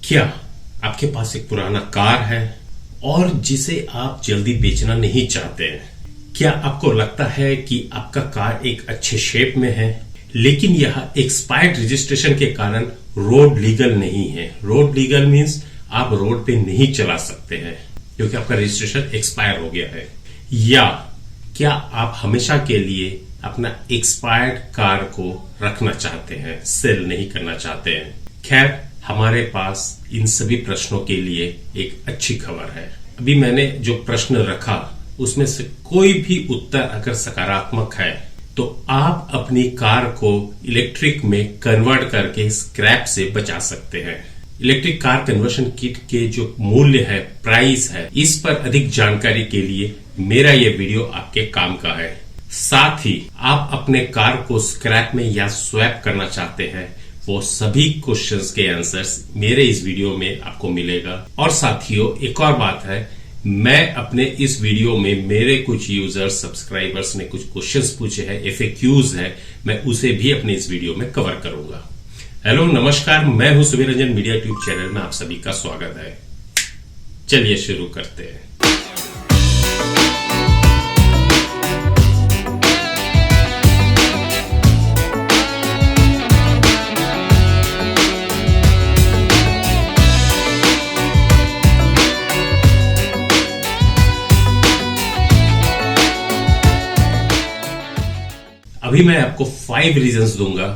क्या आपके पास एक पुराना कार है और जिसे आप जल्दी बेचना नहीं चाहते हैं? क्या आपको लगता है कि आपका कार एक अच्छे शेप में है, लेकिन यह एक्सपायर्ड रजिस्ट्रेशन के कारण रोड लीगल नहीं है? रोड लीगल मींस आप रोड पे नहीं चला सकते हैं क्योंकि आपका रजिस्ट्रेशन एक्सपायर हो गया है। या क्या आप हमेशा के लिए अपना एक्सपायर्ड कार को रखना चाहते हैं, सेल नहीं करना चाहते हैं? खैर, हमारे पास इन सभी प्रश्नों के लिए एक अच्छी खबर है। अभी मैंने जो प्रश्न रखा उसमें से कोई भी उत्तर अगर सकारात्मक है तो आप अपनी कार को इलेक्ट्रिक में कन्वर्ट करके स्क्रैप से बचा सकते हैं। इलेक्ट्रिक कार कन्वर्शन किट के जो मूल्य है, प्राइस है, इस पर अधिक जानकारी के लिए मेरा ये वीडियो आपके काम का है। साथ ही आप अपने कार को स्क्रैप में या स्वैप करना चाहते हैं, वो सभी क्वेश्चंस के आंसर्स मेरे इस वीडियो में आपको मिलेगा। और साथियों, एक और बात है, मैं अपने इस वीडियो में मेरे कुछ यूजर्स, सब्सक्राइबर्स ने कुछ क्वेश्चंस पूछे हैं, एफएक्यूज है, मैं उसे भी अपने इस वीडियो में कवर करूंगा। हेलो, नमस्कार, मैं हूं Subir Ranjan. Media tube channel में आप सभी का स्वागत है। चलिए शुरू करते हैं। अभी मैं आपको 5 रीजंस दूंगा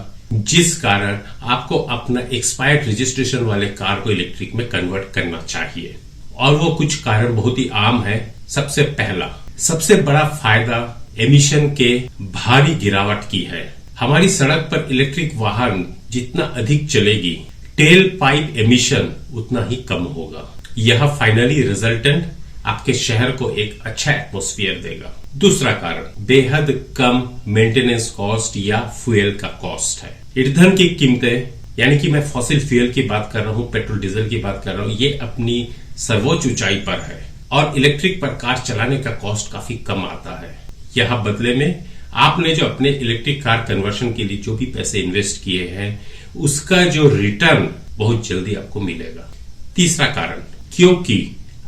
जिस कारण आपको अपना एक्सपायर्ड रजिस्ट्रेशन वाले कार को इलेक्ट्रिक में कन्वर्ट करना चाहिए। और वो कुछ कारण बहुत ही आम है। सबसे पहला, सबसे बड़ा फायदा एमिशन के भारी गिरावट की है। हमारी सड़क पर इलेक्ट्रिक वाहन जितना अधिक चलेगी, टेल पाइप एमिशन उतना ही कम होगा। यह फाइनली रिजल्टेंट आपके शहर को एक अच्छा एटमॉस्फेयर देगा। दूसरा कारण, बेहद कम मेंटेनेंस कॉस्ट या फ्यूल का कॉस्ट है। ईंधन की कीमतें, यानी कि मैं फॉसिल फ्यूल की बात कर रहा हूं, पेट्रोल डीजल की बात कर रहा हूं, ये अपनी सर्वोच्च ऊंचाई पर है और इलेक्ट्रिक पर कार चलाने का कॉस्ट काफी कम आता है। यह बदले में आपने जो अपने इलेक्ट्रिक कार कन्वर्शन के लिए जो भी पैसे इन्वेस्ट किए हैं, उसका जो रिटर्न बहुत जल्दी आपको मिलेगा। तीसरा कारण, क्योंकि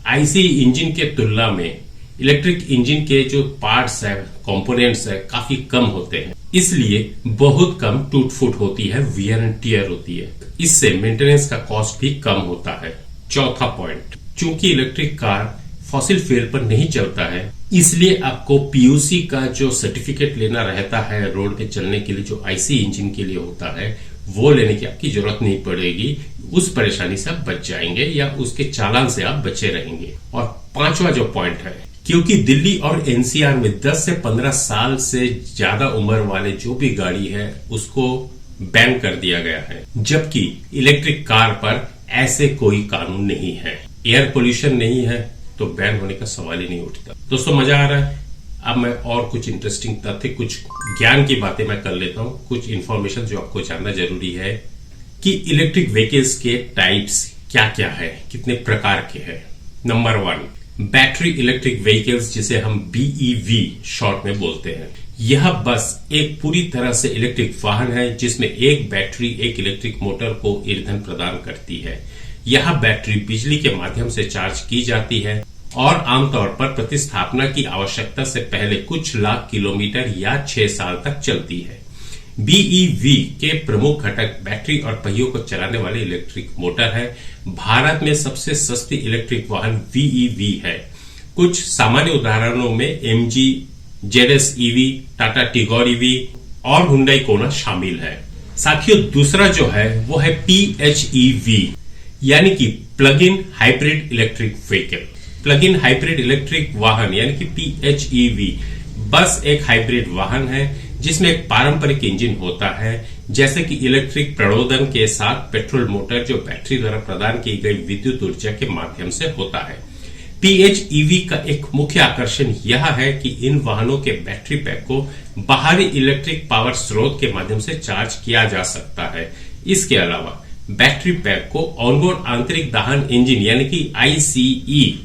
आईसी इंजन के तुलना में इलेक्ट्रिक इंजन के जो पार्ट्स है, कंपोनेंट्स है, काफी कम होते हैं, इसलिए बहुत कम टूट फूट होती है, वियर एंड टियर होती है। इससे मेंटेनेंस का कॉस्ट भी कम होता है। चौथा पॉइंट, चूंकि इलेक्ट्रिक कार फॉसिल फ्यूल पर नहीं चलता है, इसलिए आपको पीयूसी का जो सर्टिफिकेट लेना रहता है रोड पे चलने के लिए, जो आईसी इंजन के लिए होता है, वो लेने की आपकी जरूरत नहीं पड़ेगी। उस परेशानी से आप बच जाएंगे या उसके चालान से आप बचे रहेंगे। और पांचवा जो पॉइंट है, क्योंकि दिल्ली और एनसीआर में 10 से 15 साल से ज्यादा उम्र वाले जो भी गाड़ी है उसको बैन कर दिया गया है, जबकि इलेक्ट्रिक कार पर ऐसे कोई कानून नहीं है। एयर पोल्यूशन नहीं है तो बैन होने का सवाल ही नहीं उठता। दोस्तों, मजा आ रहा है? अब मैं और कुछ इंटरेस्टिंग तथ्य, कुछ ज्ञान की बातें मैं कर लेता हूं, कुछ इंफॉर्मेशन जो आपको जानना जरूरी है कि इलेक्ट्रिक व्हीकल्स के टाइप्स क्या क्या है, कितने प्रकार के हैं। नंबर 1, बैटरी इलेक्ट्रिक व्हीकल्स, जिसे हम बीईवी शॉर्ट में बोलते हैं। यह बस एक पूरी तरह से इलेक्ट्रिक वाहन है जिसमें एक बैटरी एक इलेक्ट्रिक मोटर को ईंधन प्रदान करती है। यह बैटरी बिजली के माध्यम से चार्ज की जाती है और आमतौर पर प्रतिस्थापना की आवश्यकता से पहले कुछ लाख किलोमीटर या 6 साल तक चलती है। बीईवी के प्रमुख घटक बैटरी और पहियों को चलाने वाले इलेक्ट्रिक मोटर है। भारत में सबसे सस्ती इलेक्ट्रिक वाहन बीईवी है। कुछ सामान्य उदाहरणों में MG ZS EV, Tata Tigor EV और हुंडई कोना शामिल है। साथियों, दूसरा जो है वो है पीएचईवी, यानी कि plug in hybrid electric vehicle. Plug in hybrid electric वाहन यानी कि पीएचईवी बस एक हाइब्रिड वाहन है जिसमें एक पारंपरिक इंजन होता है, जैसे कि इलेक्ट्रिक प्रणोदन के साथ पेट्रोल मोटर, जो बैटरी द्वारा प्रदान की गई विद्युत ऊर्जा के माध्यम से होता है। पीएचईवी का एक मुख्य आकर्षण यह है कि इन वाहनों के बैटरी पैक को बाहरी इलेक्ट्रिक पावर स्रोत के माध्यम से चार्ज किया जा सकता है। इसके अलावा बैटरी पैक को ऑनबोर्ड आंतरिक दहन इंजन यानी कि आईसीई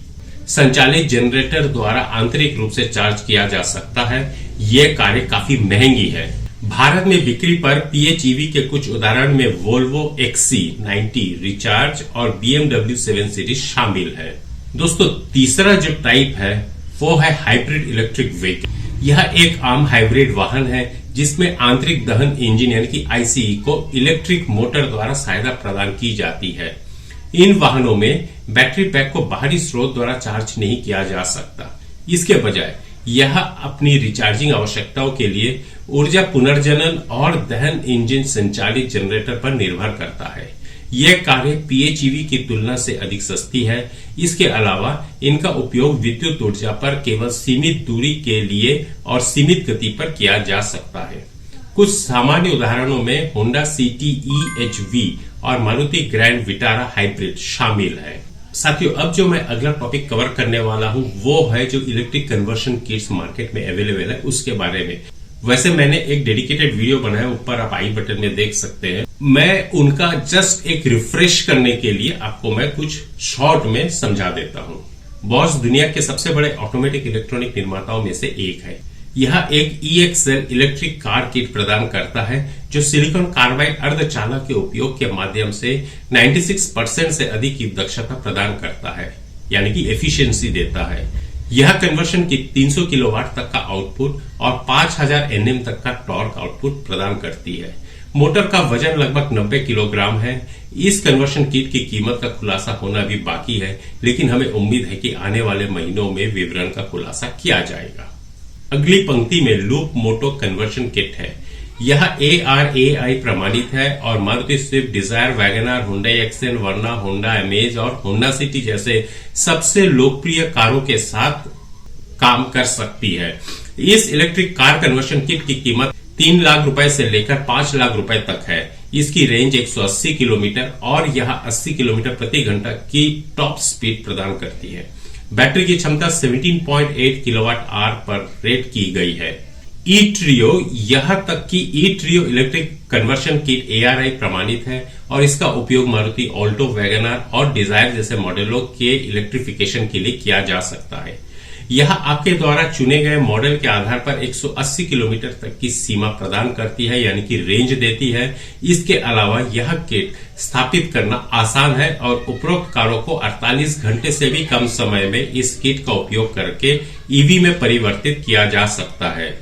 संचालित जनरेटर द्वारा आंतरिक रूप से चार्ज किया जा सकता है। यह कार्य काफी महंगी है। भारत में बिक्री पर PHEV के कुछ उदाहरण में वोल्वो XC90 रिचार्ज और BMW 7 सीरीज शामिल है। दोस्तों, तीसरा जो टाइप है वो है हाइब्रिड इलेक्ट्रिक व्हीकल। यह एक आम हाइब्रिड वाहन है जिसमें आंतरिक दहन इंजन यानी कि ICE को इलेक्ट्रिक मोटर द्वारा सहायता प्रदान की जाती है। इन वाहनों में बैटरी पैक को बाहरी स्रोत द्वारा चार्ज नहीं किया जा सकता। इसके बजाय यह अपनी रिचार्जिंग आवश्यकताओं के लिए ऊर्जा पुनर्जनन और दहन इंजन संचालित जनरेटर पर निर्भर करता है। यह कारें PHEV की तुलना से अधिक सस्ती है। इसके अलावा इनका उपयोग विद्युत ऊर्जा पर केवल सीमित दूरी के लिए और सीमित गति पर किया जा सकता है। कुछ सामान्य उदाहरणों में होंडा सिटी EHV और मारुति ग्रैंड विटारा हाइब्रिड शामिल है। साथियों, अब जो मैं अगला टॉपिक कवर करने वाला हूं वो है जो इलेक्ट्रिक कन्वर्शन किट्स मार्केट में अवेलेबल है उसके बारे में। वैसे मैंने एक डेडिकेटेड वीडियो बनाया, ऊपर आप आई बटन में देख सकते हैं। मैं उनका जस्ट एक रिफ्रेश करने के लिए आपको मैं कुछ शॉर्ट में समझा देता हूं। बॉश दुनिया के सबसे बड़े ऑटोमेटिक इलेक्ट्रॉनिक निर्माताओं में से एक है। यह एक EXL इलेक्ट्रिक कार किट प्रदान करता है जो सिलिकॉन कार्बाइड अर्धचालक के उपयोग के माध्यम से 96% से अधिक की दक्षता प्रदान करता है, यानी कि एफिशिएंसी देता है। यह कन्वर्शन किट 300 किलोवाट तक का आउटपुट और 5000 Nm तक का टॉर्क आउटपुट प्रदान करती है। मोटर का वजन लगभग 90 किलोग्राम है। इस कन्वर्शन किट की कीमत का खुलासा होना भी बाकी है, लेकिन हमें उम्मीद है कि आने वाले महीनों में विवरण का खुलासा किया जाएगा। अगली पंक्ति में लूप मोटो कन्वर्शन किट है। यह ARAI प्रमाणित है और Maruti Swift Dzire, WagonR, Hyundai Xcent, Verna, Honda Amaze और होंडा सिटी जैसे सबसे लोकप्रिय कारों के साथ काम कर सकती है। इस इलेक्ट्रिक कार कन्वर्शन किट की कीमत 3 लाख रुपए से लेकर 5 लाख रुपए तक है। इसकी रेंज 180 किलोमीटर और यह 80 किलोमीटर प्रति घंटा की टॉप स्पीड प्रदान करती है। बैटरी की क्षमता 17.8 किलोवाट आवर पर रेट की गई है। E-Trio, यहां तक कि E-Trio electric conversion kit ARAI प्रमाणित है और इसका उपयोग मारुति ऑल्टो, वैगनआर और डिजायर जैसे मॉडलों के इलेक्ट्रिफिकेशन के लिए किया जा सकता है। यह आपके द्वारा चुने गए मॉडल के आधार पर 180 किलोमीटर तक की सीमा प्रदान करती है, यानी कि रेंज देती है। इसके अलावा यह किट स्थापित करना आसान है और उपरोक्त कारों को 48 घंटे से भी कम समय में इस किट का उपयोग करके EV में परिवर्तित किया जा सकता है।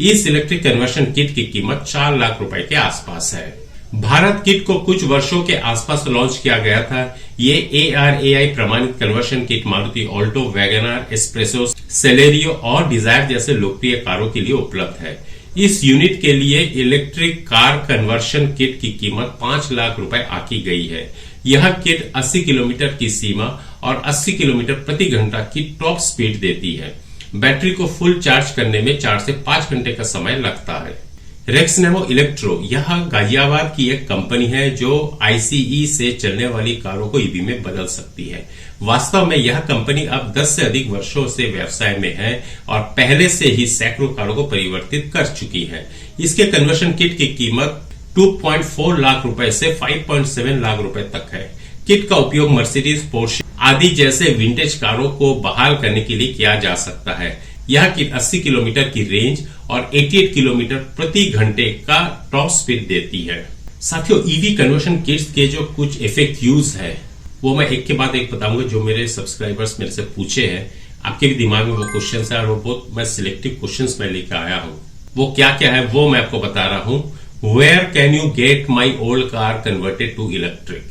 इस इलेक्ट्रिक कन्वर्शन किट की कीमत 4 लाख रुपए के आसपास है। भारत किट को कुछ वर्षों के आसपास लॉन्च किया गया था। ये ARAI प्रमाणित conversion kit Maruti Alto, WagonR, espresso, Celerio और डिजायर जैसे लोकप्रिय कारों के लिए उपलब्ध है। इस यूनिट के लिए इलेक्ट्रिक कार कन्वर्शन किट की कीमत 5 लाख रुपए आकी गई है। यह किट 80 किलोमीटर की सीमा और 80 किलोमीटर प्रति घंटा की टॉप स्पीड देती है। बैटरी को फुल चार्ज करने में 4 से 5 घंटे का समय लगता है। रेक्सनेमो इलेक्ट्रो, यह गाजियाबाद की एक कंपनी है जो ICE से चलने वाली कारों को EV में बदल सकती है। वास्तव में यह कंपनी अब 10 से अधिक वर्षों से व्यवसाय में है और पहले से ही सैकड़ों कारों को परिवर्तित कर चुकी है। इसके कन्वर्शन किट की कीमत 2.4 लाख रुपए से 5.7 लाख रुपए तक है। किट का उपयोग मर्सिडीज, पोर्शे आदि जैसे विंटेज कारों को बहाल करने के लिए किया जा सकता है। यह किट 80 किलोमीटर की रेंज और 88 किलोमीटर प्रति घंटे का टॉप स्पीड देती है। साथियों, EV कन्वर्शन किट्स के जो कुछ इफेक्ट यूज है वो मैं एक के बाद एक बताऊंगा। जो मेरे सब्सक्राइबर्स मेरे से पूछे हैं, आपके भी दिमाग में वो क्वेश्चन है और वो बहुत मैं सिलेक्टिव क्वेश्चन मैं लेकर आया हूँ। वो क्या क्या है वो मैं आपको बता रहा हूँ। Where can you get my old car converted to electric?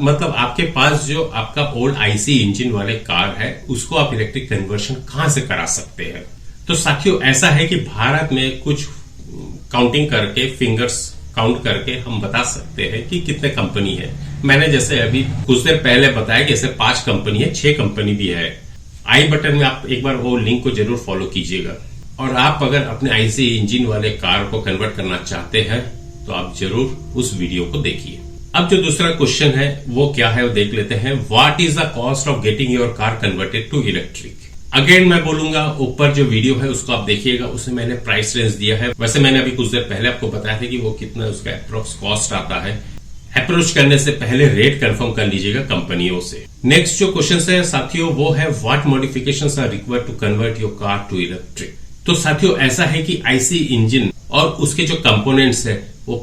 मतलब आपके पास जो आपका ओल्ड IC इंजन वाले कार है उसको आप इलेक्ट्रिक कन्वर्शन कहां से करा सकते हैं? तो साथियों, ऐसा है कि भारत में कुछ काउंटिंग करके, फिंगर्स काउंट करके हम बता सकते हैं कि कितने कंपनी है। मैंने जैसे अभी कुछ देर पहले बताया कि ऐसे 5 कंपनी है, 6 कंपनी भी है। आई बटन में आप एक बार वो लिंक को जरूर फॉलो कीजिएगा। और आप अगर अपने IC इंजन वाले कार को कन्वर्ट करना चाहते हैं तो आप जरूर उस वीडियो को देखिए। अब जो दूसरा क्वेश्चन है वो क्या है वो देख लेते हैं। What is the cost of getting your car converted to electric? Again मैं बोलूंगा, ऊपर जो वीडियो है उसको आप देखिएगा, उसमें मैंने प्राइस रेंज दिया है। वैसे मैंने अभी कुछ देर पहले आपको बताया था कि वो कितना उसका अप्रोक्स कॉस्ट आता है। अप्रोच करने से पहले रेट कंफर्म कर लीजिएगा कंपनियों से। नेक्स्ट जो क्वेश्चन है साथियों वो है what modifications are required to convert your car to electric? तो साथियों, ऐसा है कि IC इंजन और उसके जो कंपोनेंट्स है वो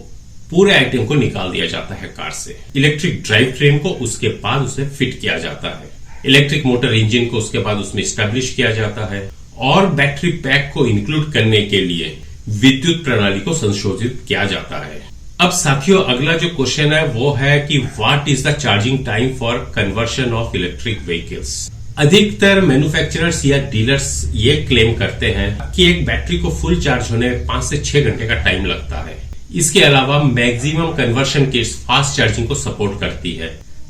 पूरे आइटम को निकाल दिया जाता है कार से। इलेक्ट्रिक ड्राइव ट्रेन को उसके बाद उसे फिट किया जाता है, इलेक्ट्रिक मोटर इंजन को उसके बाद उसमें स्टैब्लिश किया जाता है और बैटरी पैक को इंक्लूड करने के लिए विद्युत प्रणाली को संशोधित किया जाता है। अब साथियों, अगला जो क्वेश्चन है वो है कि what is the charging time for conversion of electric vehicles. अधिकतर मैन्युफैक्चरर्स या डीलर्स ये क्लेम करते हैं कि एक बैटरी को फुल चार्ज होने में 5 से 6 घंटे का टाइम लगता है। इसके अलावा maximum conversion kits fast charging को सपोर्ट करती है,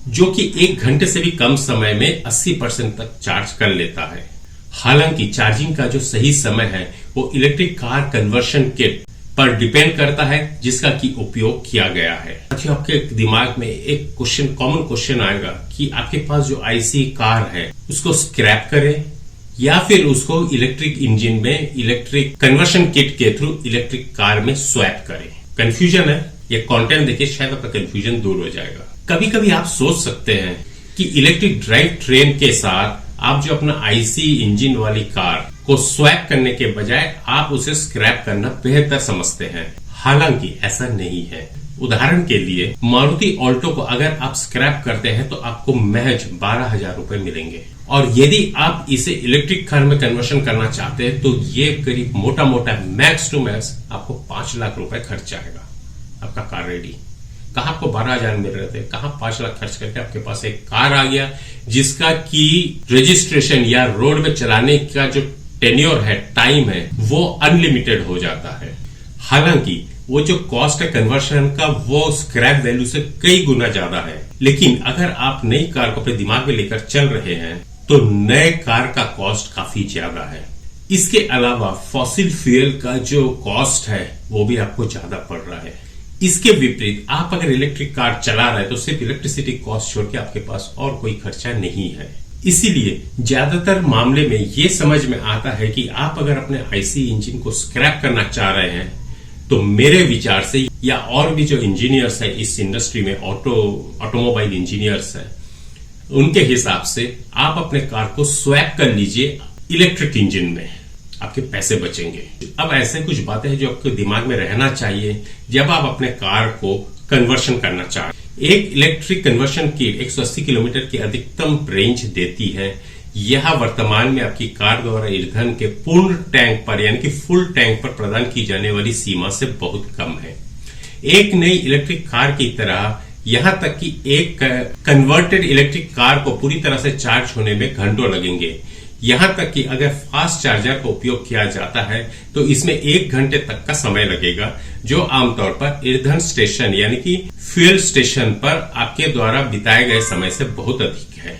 जो कि 1 घंटे से भी कम समय में 80% तक चार्ज कर लेता है। हालांकि चार्जिंग का जो सही समय है वो इलेक्ट्रिक कार कन्वर्शन किट पर डिपेंड करता है जिसका की उपयोग किया गया है। साथियों, आपके दिमाग में एक कॉमन क्वेश्चन आएगा कि आपके पास जो आईसी कार है उसको स्क्रैप करें या फिर उसको इलेक्ट्रिक इंजन में इलेक्ट्रिक कन्वर्शन किट के थ्रू इलेक्ट्रिक कार में स्वैप करें। कंफ्यूजन है, ये कंटेंट देखिए शायद आपका कंफ्यूजन दूर हो जाएगा। कभी कभी आप सोच सकते हैं कि इलेक्ट्रिक ड्राइव ट्रेन के साथ आप जो अपना आईसी इंजन वाली कार को स्वैप करने के बजाय आप उसे स्क्रैप करना बेहतर समझते हैं। हालांकि ऐसा नहीं है। उदाहरण के लिए मारुति ऑल्टो को अगर आप स्क्रैप करते हैं तो आपको महज 12,000 रुपए मिलेंगे, और यदि आप इसे इलेक्ट्रिक कार में कन्वर्शन करना चाहते हैं तो ये करीब मोटा मोटा मैक्स टू मैक्स आपको 5 लाख रुपए खर्च आएगा। आपका कार रेडी। कहां आपको 12,000 मिल रहे थे, कहां 5 लाख खर्च करके आपके पास एक कार आ गया जिसका की रजिस्ट्रेशन या रोड में चलाने का जो टेन्योर है, टाइम है, वो अनलिमिटेड हो जाता है। हालांकि वो जो कॉस्ट है कन्वर्शन का वो स्क्रैप वैल्यू से कई गुना ज्यादा है। लेकिन अगर आप नई कार को अपने दिमाग में लेकर चल रहे हैं तो नए कार का कॉस्ट काफी ज्यादा है। इसके अलावा फॉसिल फ्यूल का जो कॉस्ट है वो भी आपको ज्यादा पड़ रहा है। इसके विपरीत आप अगर इलेक्ट्रिक कार चला रहे हैं तो सिर्फ इलेक्ट्रिसिटी कॉस्ट छोड़ के आपके पास और कोई खर्चा नहीं है। इसीलिए ज्यादातर मामले में ये समझ में आता है कि आप अगर अपने आईसी इंजन को स्क्रैप करना चाह रहे हैं तो मेरे विचार से या और भी जो इंजीनियर्स है इस इंडस्ट्री में, ऑटोमोबाइल इंजीनियर्स है, उनके हिसाब से आप अपने कार को स्वैप कर लीजिए इलेक्ट्रिक इंजन में, आपके पैसे बचेंगे। अब ऐसे कुछ बातें हैं जो आपके दिमाग में रहना चाहिए जब आप अपने कार को कन्वर्शन करना चाहते हैं। एक इलेक्ट्रिक कन्वर्शन किट 180 किलोमीटर की अधिकतम रेंज देती है। यह वर्तमान में आपकी कार द्वारा ईंधन के पूर्ण टैंक पर यानी कि फुल टैंक पर प्रदान की जाने वाली सीमा से बहुत कम है। एक नई इलेक्ट्रिक कार की तरह यहां तक कि एक कन्वर्टेड इलेक्ट्रिक कार को पूरी तरह से चार्ज होने में घंटों लगेंगे। यहां तक कि अगर फास्ट चार्जर का उपयोग किया जाता है तो इसमें 1 घंटे तक का समय लगेगा, जो आमतौर पर ईंधन स्टेशन यानी कि फ्यूल स्टेशन पर आपके द्वारा बिताए गए समय से बहुत अधिक है।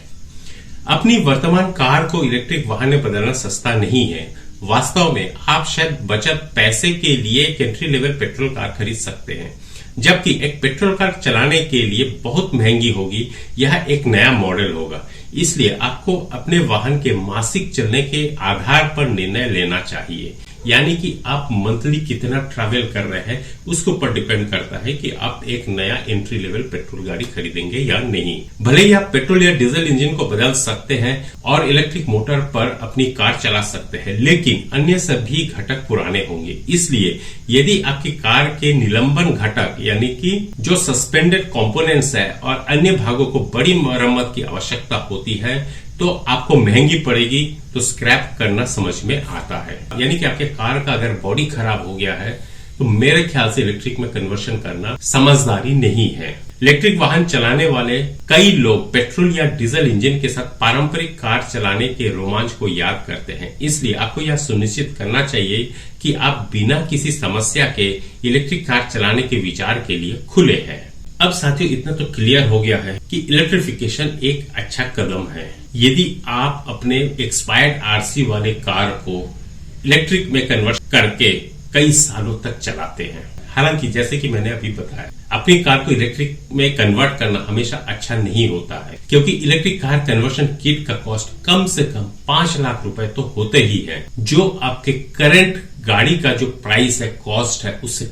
अपनी वर्तमान कार को इलेक्ट्रिक वाहन में बदलना सस्ता नहीं है। वास्तव में आप शायद बचत पैसे के लिए एक एंट्री लेवल पेट्रोल कार खरीद सकते हैं, जबकि एक पेट्रोल कार चलाने के लिए बहुत महंगी होगी। यह एक नया मॉडल होगा, इसलिए आपको अपने वाहन के मासिक चलने के आधार पर निर्णय लेना चाहिए। यानी कि आप मंथली कितना ट्रैवल कर रहे हैं उसके ऊपर डिपेंड करता है कि आप एक नया एंट्री लेवल पेट्रोल गाड़ी खरीदेंगे या नहीं। भले ही आप पेट्रोल या डीजल इंजन को बदल सकते हैं और इलेक्ट्रिक मोटर पर अपनी कार चला सकते हैं, लेकिन अन्य सभी घटक पुराने होंगे। इसलिए यदि आपकी कार के निलंबन घटक यानी कि जो सस्पेंडेड कंपोनेंट्स है और अन्य भागों को बड़ी मरम्मत की आवश्यकता होती है तो आपको महंगी पड़ेगी, तो स्क्रैप करना समझ में आता है। यानी कि आपके कार का अगर बॉडी खराब हो गया है तो मेरे ख्याल से इलेक्ट्रिक में कन्वर्शन करना समझदारी नहीं है। इलेक्ट्रिक वाहन चलाने वाले कई लोग पेट्रोल या डीजल इंजन के साथ पारंपरिक कार चलाने के रोमांच को याद करते हैं। इसलिए आपको यह सुनिश्चित करना चाहिए कि आप बिना किसी समस्या के इलेक्ट्रिक कार चलाने के विचार के लिए खुले हैं। अब साथियों, इतना तो क्लियर हो गया है कि इलेक्ट्रिफिकेशन एक अच्छा कदम है। यदि आप अपने एक्सपायर्ड आरसी वाले कार को इलेक्ट्रिक में कन्वर्ट करके कई सालों तक चलाते हैं। हालांकि जैसे कि मैंने अभी बताया, अपनी कार को इलेक्ट्रिक में कन्वर्ट करना हमेशा अच्छा नहीं होता है, क्योंकि इलेक्ट्रिक कार कन्वर्शन किट का कॉस्ट कम से कम 5 लाख रुपए तो होते ही है, जो आपके करंट गाड़ी का जो प्राइस है, कॉस्ट है, उससे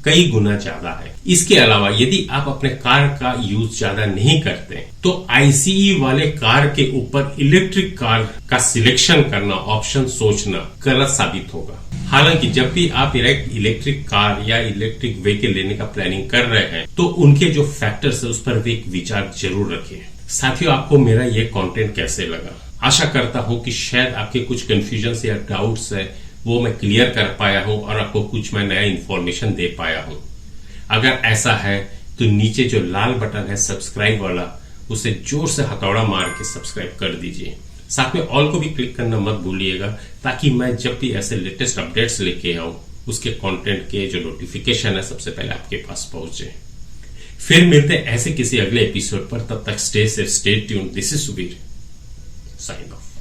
कई गुना ज्यादा है। इसके अलावा यदि आप अपने कार का यूज ज्यादा नहीं करते तो आईसीई वाले कार के ऊपर इलेक्ट्रिक कार का सिलेक्शन करना, ऑप्शन सोचना गलत साबित होगा। हालांकि जब भी आप इलेक्ट्रिक कार या इलेक्ट्रिक व्हीकल लेने का प्लानिंग कर रहे हैं तो उनके जो फैक्टर्स है उस पर भी एक विचार जरूर रखें। साथियों, आपको मेरा ये कंटेंट कैसे लगा? आशा करता हूं कि शायद आपके कुछ कंफ्यूजन या डाउट्स है वो मैं क्लियर कर पाया हूं और आपको कुछ मैं नया इंफॉर्मेशन दे पाया हूं। अगर ऐसा है तो नीचे जो लाल बटन है सब्सक्राइब वाला, उसे जोर से हथौड़ा मार के सब्सक्राइब कर दीजिए। साथ में ऑल को भी क्लिक करना मत भूलिएगा, ताकि मैं जब भी ऐसे लेटेस्ट अपडेट्स लेके आऊं उसके कंटेंट के जो नोटिफिकेशन है सबसे पहले आपके पास पहुंचे। फिर मिलते हैं ऐसे किसी अगले एपिसोड पर। तब तक stay safe, stay tuned. This is Subir, sign of.